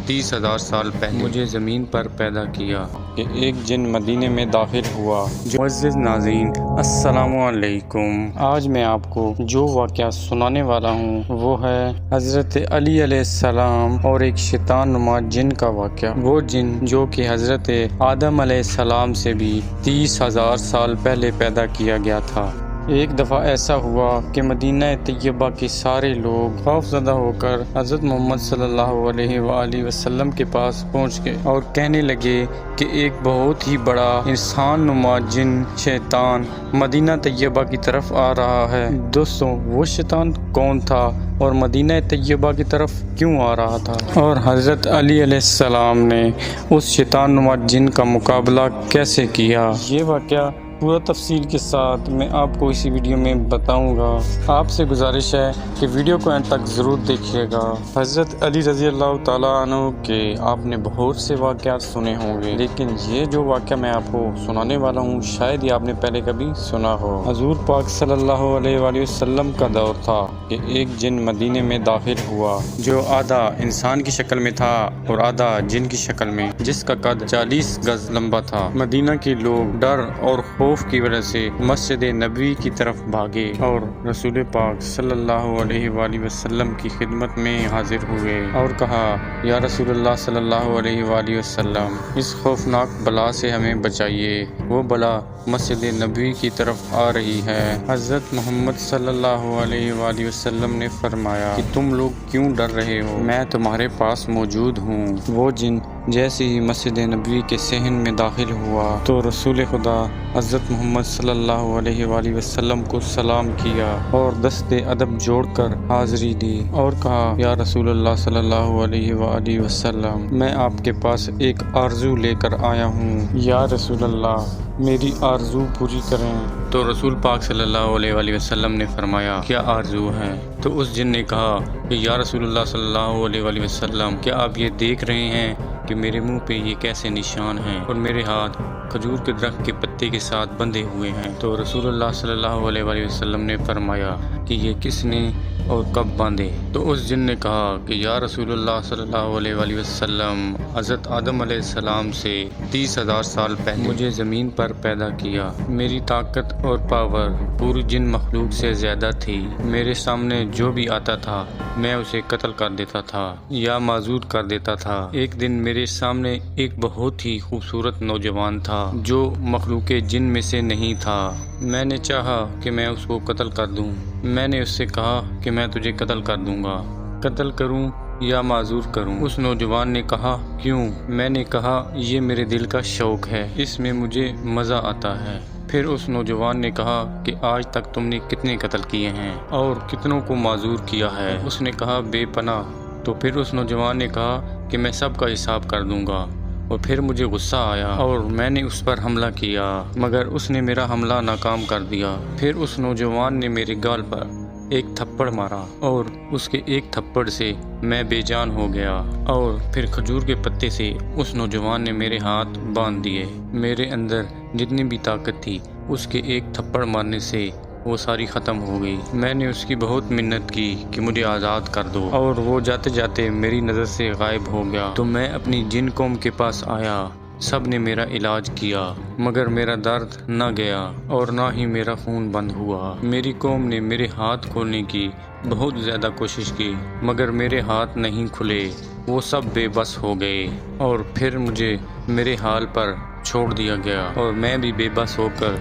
30,000 سال پہلے مجھے زمین پر پیدا کیا کہ ایک جن مدینے میں داخل ہوا۔ معزز ناظرین، السلام علیکم۔ آج میں آپ کو جو واقعہ سنانے والا ہوں وہ ہے حضرت علی علیہ السلام اور ایک شیطان نما جن کا واقعہ۔ وہ جن جو کہ حضرت آدم علیہ السلام سے بھی 30,000 سال پہلے پیدا کیا گیا تھا۔ ایک دفعہ ایسا ہوا کہ مدینہ طیبہ کے سارے لوگ خوف زدہ ہو کر حضرت محمد صلی اللہ علیہ وآلہ وسلم کے پاس پہنچ گئے اور کہنے لگے کہ ایک بہت ہی بڑا انسان نما جن شیطان مدینہ طیبہ کی طرف آ رہا ہے۔ دوستوں، وہ شیطان کون تھا اور مدینہ طیبہ کی طرف کیوں آ رہا تھا، اور حضرت علی علیہ السلام نے اس شیطان نما جن کا مقابلہ کیسے کیا، یہ واقعہ پورا تفصیل کے ساتھ میں آپ کو اسی ویڈیو میں بتاؤں گا۔ آپ سے گزارش ہے کہ ویڈیو کو اینڈ تک ضرور دیکھیے گا۔ حضرت علی رضی اللہ تعالیٰ عنہ کے آپ نے بہت سے واقعات سنے ہوں گے، لیکن یہ جو واقعہ میں آپ کو سنانے والا ہوں شاید ہی آپ نے پہلے کبھی سنا ہو۔ حضور پاک صلی اللہ علیہ وآلہ وسلم کا دور تھا کہ ایک جن مدینے میں داخل ہوا جو آدھا انسان کی شکل میں تھا اور آدھا جن کی شکل میں، جس کا قد 40 گز لمبا تھا۔ مدینہ کے لوگ ڈر اور خوف کی وجہ سے مسجد نبوی کی طرف بھاگے اور رسول پاک صلی اللہ علیہ وآلہ وسلم کی خدمت میں حاضر ہوئے اور کہا، یا رسول اللہ صلی اللہ علیہ وآلہ وسلم، اس خوفناک بلا سے ہمیں بچائیے، وہ بلا مسجد نبوی کی طرف آ رہی ہے۔ حضرت محمد صلی اللہ علیہ وآلہ وسلم نے فرمایا کہ تم لوگ کیوں ڈر رہے ہو، میں تمہارے پاس موجود ہوں۔ وہ جن جیسے ہی مسجد نبوی کے صحن میں داخل ہوا تو رسول خدا حضرت محمد صلی اللہ علیہ وآلہ وسلم کو سلام کیا اور دست ادب جوڑ کر حاضری دی اور کہا، یا رسول اللہ صلی اللہ علیہ وآلہ وسلم، میں آپ کے پاس ایک آرزو لے کر آیا ہوں، یا رسول اللہ میری آرزو پوری کریں۔ تو رسول پاک صلی اللہ علیہ وآلہ وسلم نے فرمایا، کیا آرزو ہے؟ تو اس جن نے کہا کہ یا رسول اللہ صلی اللہ علیہ وآلہ وسلم، کیا آپ یہ دیکھ رہے ہیں کہ میرے منہ پہ یہ کیسے نشان ہیں اور میرے ہاتھ کھجور کے درخت کے پتے کے ساتھ بندھے ہوئے ہیں؟ تو رسول اللہ صلی اللہ علیہ وآلہ وسلم نے فرمایا کہ یہ کس نے اور کب باندھے؟ تو اس جن نے کہا کہ یا رسول اللہ صلی اللہ علیہ وآلہ وسلم، حضرت آدم علیہ السلام سے 30,000 سال پہلے مجھے زمین پر پیدا کیا۔ میری طاقت اور پاور پوری جن مخلوق سے زیادہ تھی۔ میرے سامنے جو بھی آتا تھا میں اسے قتل کر دیتا تھا یا معذور کر دیتا تھا۔ ایک دن میرے سامنے ایک بہت ہی خوبصورت نوجوان تھا جو مخلوق جن میں سے نہیں تھا۔ میں نے چاہا کہ میں اس کو قتل کر دوں۔ میں نے اس سے کہا کہ میں تجھے قتل کر دوں گا، قتل کروں یا معذور کروں؟ اس نوجوان نے کہا، کیوں؟ میں نے کہا، یہ میرے دل کا شوق ہے، اس میں مجھے مزہ آتا ہے۔ پھر اس نوجوان نے کہا کہ آج تک تم نے کتنے قتل کیے ہیں اور کتنوں کو معذور کیا ہے؟ اس نے کہا، بے پناہ۔ تو پھر اس نوجوان نے کہا کہ میں سب کا حساب کر دوں گا۔ اور پھر مجھے غصہ آیا اور میں نے اس پر حملہ کیا، مگر اس نے میرا حملہ ناکام کر دیا۔ پھر اس نوجوان نے میرے گال پر ایک تھپڑ مارا اور اس کے ایک تھپڑ سے میں بے جان ہو گیا، اور پھر کھجور کے پتے سے اس نوجوان نے میرے ہاتھ باندھ دیے۔ میرے اندر جتنی بھی طاقت تھی اس کے ایک تھپڑ مارنے سے وہ ساری ختم ہو گئی۔ میں نے اس کی بہت منت کی کہ مجھے آزاد کر دو، اور وہ جاتے جاتے میری نظر سے غائب ہو گیا۔ تو میں اپنی جن قوم کے پاس آیا، سب نے میرا علاج کیا، مگر میرا درد نہ گیا اور نہ ہی میرا خون بند ہوا۔ میری قوم نے میرے ہاتھ کھولنے کی بہت زیادہ کوشش کی، مگر میرے ہاتھ نہیں کھلے، وہ سب بے بس ہو گئے، اور پھر مجھے میرے حال پر چھوڑ دیا گیا اور میں بھی بے بس ہو کر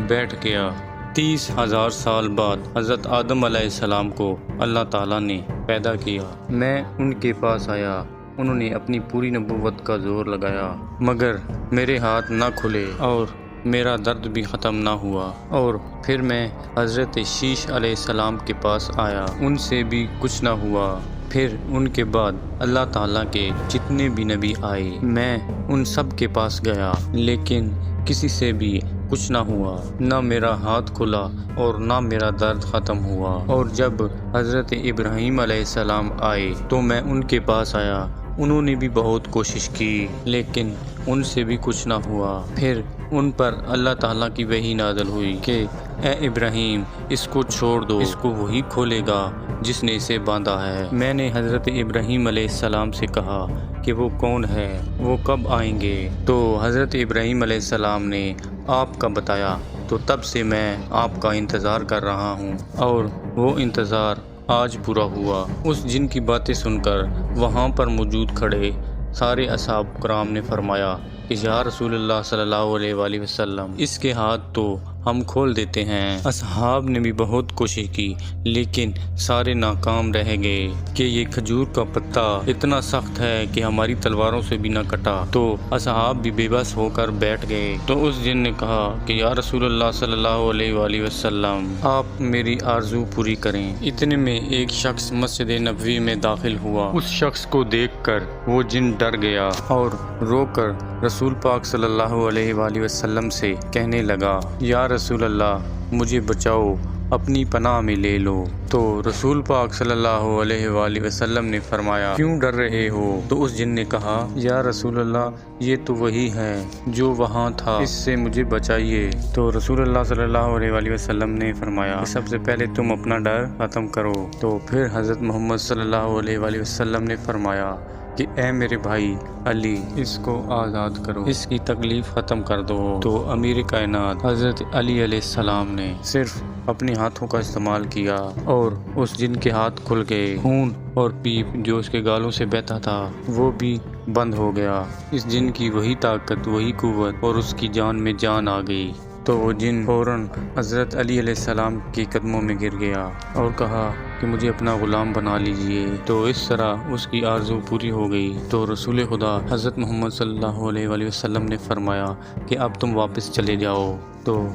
بیٹھ گیا۔ 30,000 سال بعد حضرت آدم علیہ السلام کو اللہ تعالیٰ نے پیدا کیا۔ میں ان کے پاس آیا، انہوں نے اپنی پوری نبوت کا زور لگایا، مگر میرے ہاتھ نہ کھلے اور میرا درد بھی ختم نہ ہوا۔ اور پھر میں حضرت شیش علیہ السلام کے پاس آیا، ان سے بھی کچھ نہ ہوا۔ پھر ان کے بعد اللہ تعالیٰ کے جتنے بھی نبی آئے میں ان سب کے پاس گیا، لیکن کسی سے بھی کچھ نہ ہوا، نہ میرا ہاتھ کھلا اور نہ میرا درد ختم ہوا۔ اور جب حضرت ابراہیم علیہ السلام آئے تو میں ان کے پاس آیا، انہوں نے بھی بہت کوشش کی لیکن ان سے بھی کچھ نہ ہوا۔ پھر ان پر اللہ تعالیٰ کی وحی نازل ہوئی کہ اے ابراہیم اس کو چھوڑ دو، اس کو وہی کھولے گا جس نے اسے باندھا ہے۔ میں نے حضرت ابراہیم علیہ السلام سے کہا کہ وہ کون ہے، وہ کب آئیں گے؟ تو حضرت ابراہیم علیہ السلام نے آپ کا بتایا، تو تب سے میں آپ کا انتظار کر رہا ہوں اور وہ انتظار آج پورا ہوا۔ اس جن کی باتیں سن کر وہاں پر موجود کھڑے سارے اصحاب کرام نے فرمایا کہ یا رسول اللہ صلی اللہ علیہ وآلہ وسلم اس کے ہاتھ تو ہم کھول دیتے ہیں۔ اصحاب نے بھی بہت کوشش کی لیکن سارے ناکام رہ گئے کہ یہ کھجور کا پتا اتنا سخت ہے کہ ہماری تلواروں سے بھی نہ کٹا۔ تو اصحاب بھی بے بس ہو کر بیٹھ گئے۔ تو اس جن نے کہا کہ یا رسول اللہ صلی اللہ علیہ وآلہ وسلم آپ میری آرزو پوری کریں۔ اتنے میں ایک شخص مسجد نبوی میں داخل ہوا۔ اس شخص کو دیکھ کر وہ جن ڈر گیا اور رو کر رسول پاک صلی اللہ علیہ وآلہ وسلم سے کہنے لگا یا رسول اللہ مجھے بچاؤ، اپنی پناہ میں لے لو۔ تو رسول پاک صلی اللہ علیہ وآلہ وسلم نے فرمایا کیوں ڈر رہے ہو؟ تو اس جن نے کہا یا رسول اللہ یہ تو وہی ہے جو وہاں تھا، اس سے مجھے بچائیے۔ تو رسول اللہ صلی اللہ علیہ وآلہ وسلم نے فرمایا کہ سب سے پہلے تم اپنا ڈر ختم کرو۔ تو پھر حضرت محمد صلی اللہ علیہ وآلہ وسلم نے فرمایا کہ اے میرے بھائی علی اس کو آزاد کرو، اس کی تکلیف ختم کر دو۔ تو امیر کائنات حضرت علی علیہ السلام نے صرف اپنے ہاتھوں کا استعمال کیا اور اس جن کے ہاتھ کھل گئے، خون اور پیپ جو اس کے گالوں سے بہتا تھا وہ بھی بند ہو گیا۔ اس جن کی وہی طاقت، وہی قوت اور اس کی جان میں جان آ گئی۔ تو وہ جن فوراً حضرت علی علیہ السلام کے قدموں میں گر گیا اور کہا کہ مجھے اپنا غلام بنا لیجئے۔ تو اس طرح اس کی آرزو پوری ہو گئی۔ تو رسول خدا حضرت محمد صلی اللہ علیہ وآلہ وسلم نے فرمایا کہ اب تم واپس چلے جاؤ۔ تو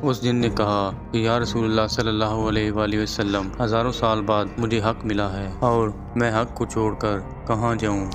اس جن نے کہا کہ یا رسول اللہ صلی اللہ علیہ وآلہ وسلم ہزاروں سال بعد مجھے حق ملا ہے اور میں حق کو چھوڑ کر کہاں جاؤں؟